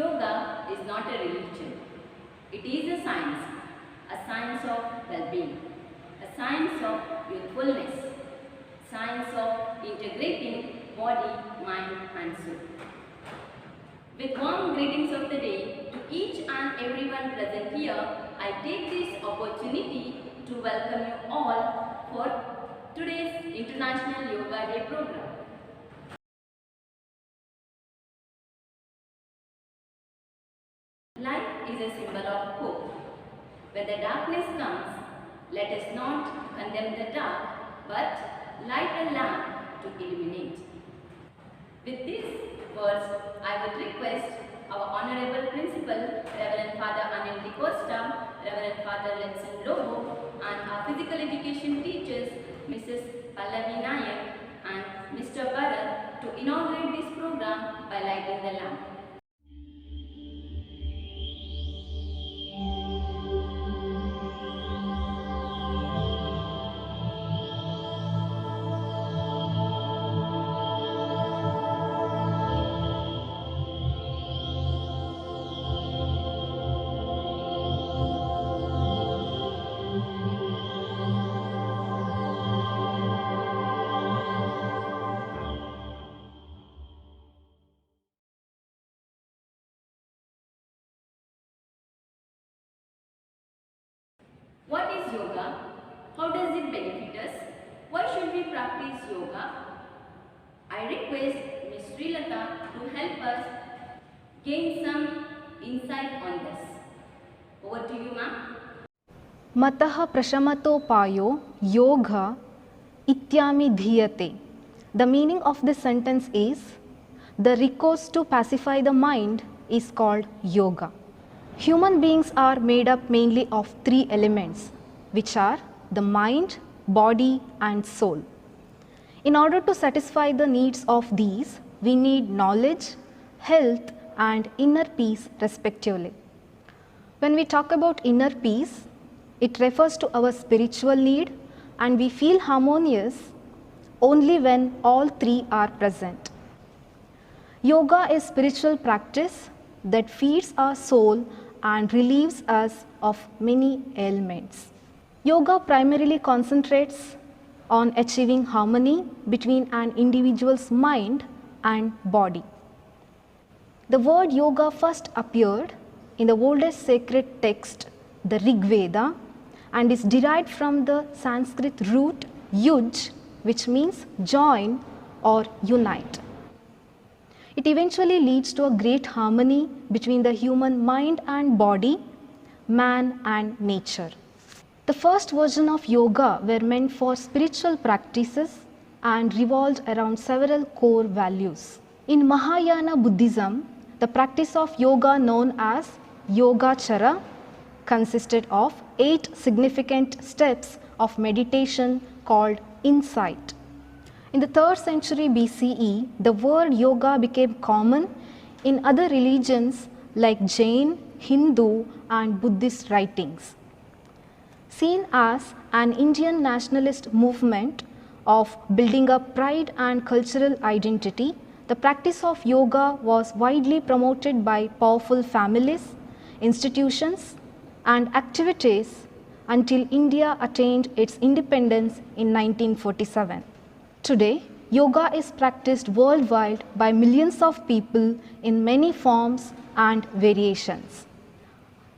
Yoga is not a religion. It is a science of well-being, a science of youthfulness, science of integrating body, mind and soul. With warm greetings of the day to each and everyone present here, I take this opportunity to welcome you all for today's International Yoga Day program. Light is a symbol of hope. When the darkness comes, let us not condemn the dark, but light a lamp to illuminate. With these words, I would request our Honorable Principal, Reverend Father Anil Di Costa, Reverend Father Lenson Lobo, and our physical education teachers, Mrs. Pallavi Nayak and Mr. Bharat, to inaugurate this program by lighting the lamp. What is yoga? How does it benefit us? Why should we practice yoga? I request Ms. Srilata to help us gain some insight on this. Over to you, ma'am. Matah prashamatopayo yoga ityami dhiyate. The meaning of this sentence is, the recourse to pacify the mind is called yoga. Human beings are made up mainly of three elements, which are the mind, body and soul. In order to satisfy the needs of these, we need knowledge, health and inner peace respectively. When we talk about inner peace, it refers to our spiritual need, and we feel harmonious only when all three are present. Yoga is spiritual practice that feeds our soul and relieves us of many ailments. Yoga primarily concentrates on achieving harmony between an individual's mind and body. The word yoga first appeared in the oldest sacred text, the Rig Veda, and is derived from the Sanskrit root yuj, which means join or unite. It eventually leads to a great harmony between the human mind and body, man and nature. The first version of yoga were meant for spiritual practices and revolved around several core values. In Mahayana Buddhism, the practice of yoga known as Yogachara consisted of 8 significant steps of meditation called insight. In the 3rd century BCE, the word yoga became common in other religions like Jain, Hindu and Buddhist writings. Seen as an Indian nationalist movement of building up pride and cultural identity, the practice of yoga was widely promoted by powerful families, institutions and activities until India attained its independence in 1947. Today, yoga is practiced worldwide by millions of people in many forms and variations.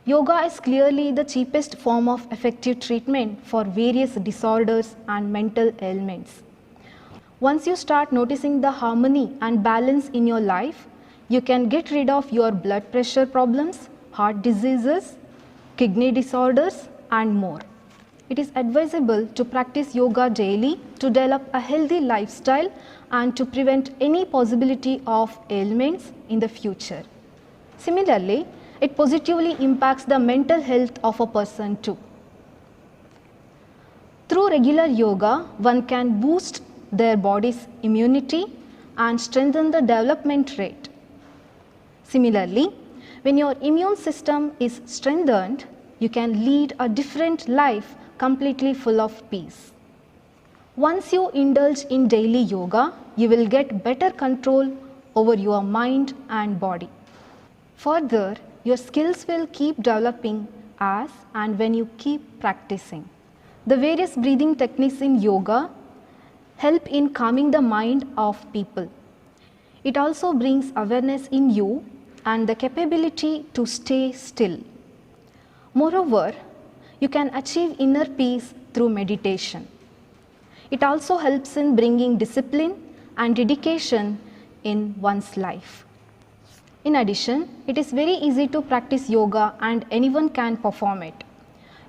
Yoga is clearly the cheapest form of effective treatment for various disorders and mental ailments. Once you start noticing the harmony and balance in your life, you can get rid of your blood pressure problems, heart diseases, kidney disorders and more. It is advisable to practice yoga daily to develop a healthy lifestyle and to prevent any possibility of ailments in the future. Similarly, it positively impacts the mental health of a person too. Through regular yoga, one can boost their body's immunity and strengthen the development rate. Similarly, when your immune system is strengthened, you can lead a different life completely full of peace. Once you indulge in daily yoga, you will get better control over your mind and body. Further, your skills will keep developing as and when you keep practicing. The various breathing techniques in yoga help in calming the mind of people. It also brings awareness in you and the capability to stay still. Moreover, you can achieve inner peace through meditation. It also helps in bringing discipline and dedication in one's life. In addition, it is very easy to practice yoga and anyone can perform it.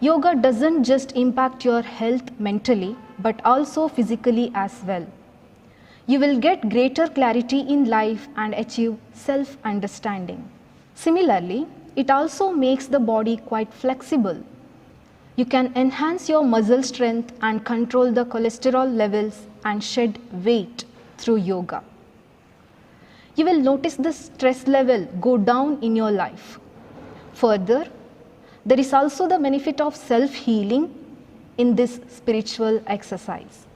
Yoga doesn't just impact your health mentally but also physically as well. You will get greater clarity in life and achieve self-understanding. Similarly, it also makes the body quite flexible. You can enhance your muscle strength and control the cholesterol levels and shed weight through yoga. You will notice the stress level go down in your life. Further, there is also the benefit of self-healing in this spiritual exercise.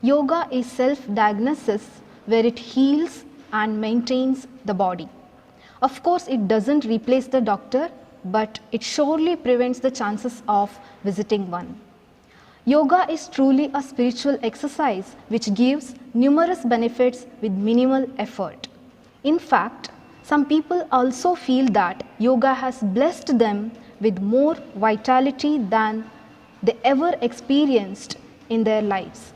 Yoga is self-diagnosis where it heals and maintains the body. Of course, it doesn't replace the doctor, but it surely prevents the chances of visiting one. Yoga is truly a spiritual exercise which gives numerous benefits with minimal effort. In fact, some people also feel that yoga has blessed them with more vitality than they ever experienced in their lives.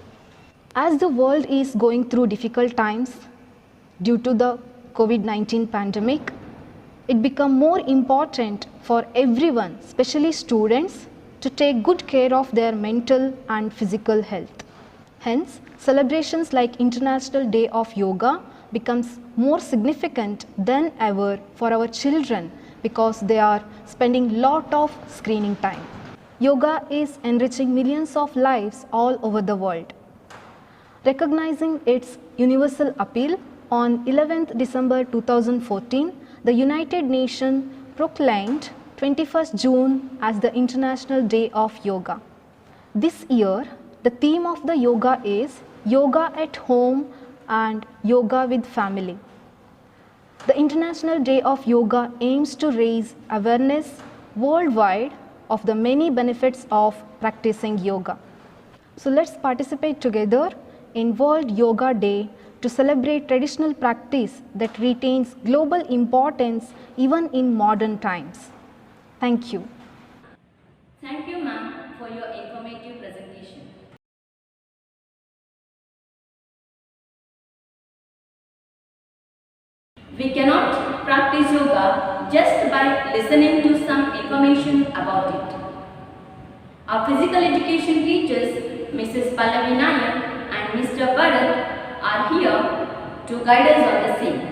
As the world is going through difficult times due to the COVID-19 pandemic, it became more important for everyone, especially students, to take good care of their mental and physical health. Hence, celebrations like International Day of Yoga becomes more significant than ever for our children because they are spending lot of screening time. Yoga is enriching millions of lives all over the world. Recognizing its universal appeal, on 11th December 2014, the United Nations proclaimed 21st June as the International Day of Yoga. This year, the theme of the yoga is Yoga at Home and Yoga with Family. The International Day of Yoga aims to raise awareness worldwide of the many benefits of practicing yoga. So let's participate together in World Yoga Day to celebrate traditional practice that retains global importance even in modern times. Thank you. Thank you, ma'am, for your informative presentation. We cannot practice yoga just by listening to some information about it. Our physical education teachers, Mrs. Pallavi Nayak and Mr. Bharat, are here to guide us on the same.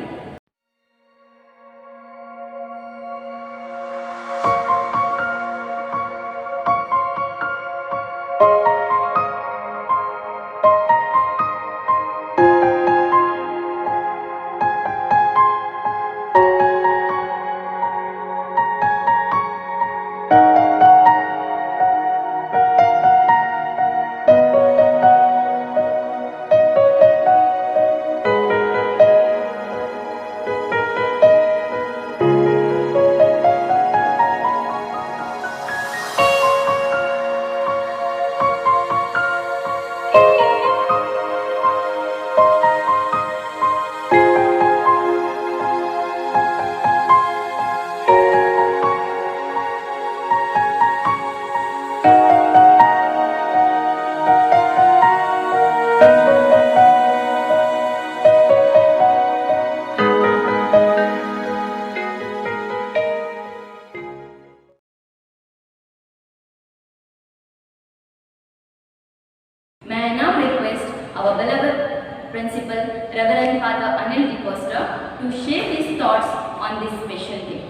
May I now request our beloved Principal, Reverend Father Anil DeCosta, to share his thoughts on this special day.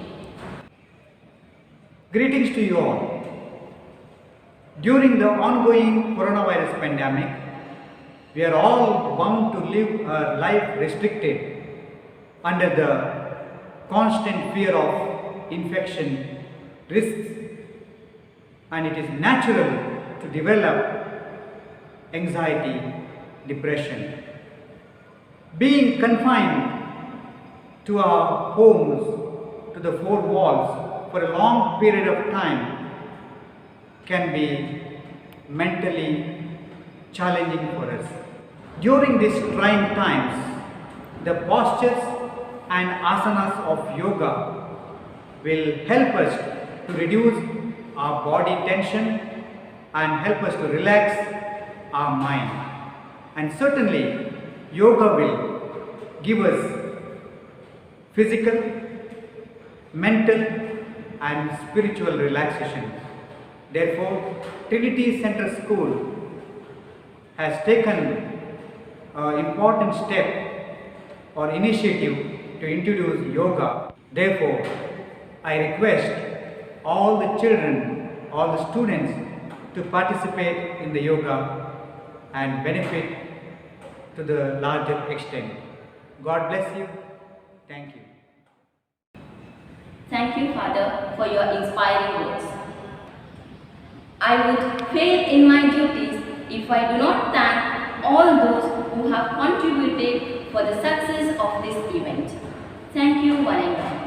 Greetings to you all. During the ongoing coronavirus pandemic, we are all bound to live a life restricted under the constant fear of infection risks, and it is natural to develop anxiety, depression. Being confined to our homes the four walls for a long period of time can be mentally challenging for us. During these trying times, the postures and asanas of yoga will help us to reduce our body tension and help us to relax our mind. And certainly, yoga will give us physical, mental and spiritual relaxation. Therefore, Trinity Center School has taken an important step or initiative to introduce yoga. Therefore, I request all the children, all the students to participate in the yoga and benefit to the larger extent. God bless you. Thank you. Thank you, Father, for your inspiring words. I would fail in my duties if I do not thank all those who have contributed for the success of this event. Thank you, one and all.